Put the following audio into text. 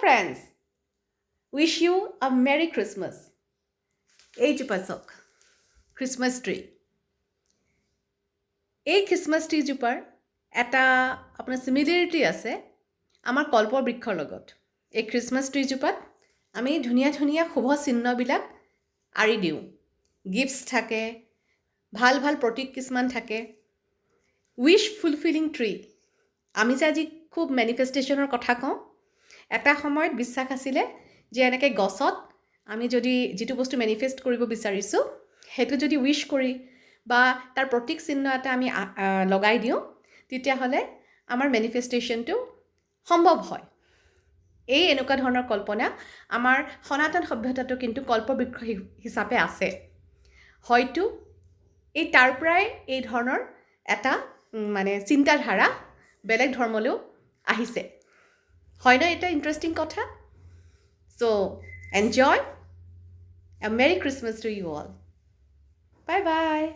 friends, wish you a Merry Christmas. এইজোপা চাওক Christmas tree এই Christmas ট্ৰিজোপাৰ এটা আপোনাৰ চিমিলাৰিটি আছে আমাৰ কল্পবৃক্ষৰ লগত এই খ্ৰীষ্টমাছ ট্ৰিজোপাত আমি ধুনীয়া ধুনীয়া শুভ চিহ্নবিলাক আঁৰি দিওঁ গিফ্টছ থাকে ভাল ভাল প্ৰতীক কিছুমান থাকে উইশ ফুলফিলিং ট্ৰি আমি যে আজি খুব মেনিফেষ্টেশ্যনৰ কথা কওঁ এটা সময়ত বিশ্বাস আছিলে যে এনেকৈ গছত আমি যদি যিটো বস্তু মেনিফেষ্ট কৰিব বিচাৰিছোঁ সেইটো যদি উইশ কৰি বা তাৰ প্ৰতীক চিহ্ন এটা আমি লগাই দিওঁ তেতিয়াহ'লে আমাৰ মেনিফেষ্টেশ্যনটো সম্ভৱ হয় এই এনেকুৱা ধৰণৰ কল্পনা আমাৰ সনাতন সভ্যতাটো কিন্তু কল্পবৃক্ষ হিচাপে আছে হয়তো এই তাৰ পৰাই এই ধৰণৰ এটা মানে চিন্তাধাৰা বেলেগ ধৰ্মলৈও আহিছে হয় না এটা ইণ্টাৰেষ্টিং কথা so enjoy a Merry Christmas to you all bye bye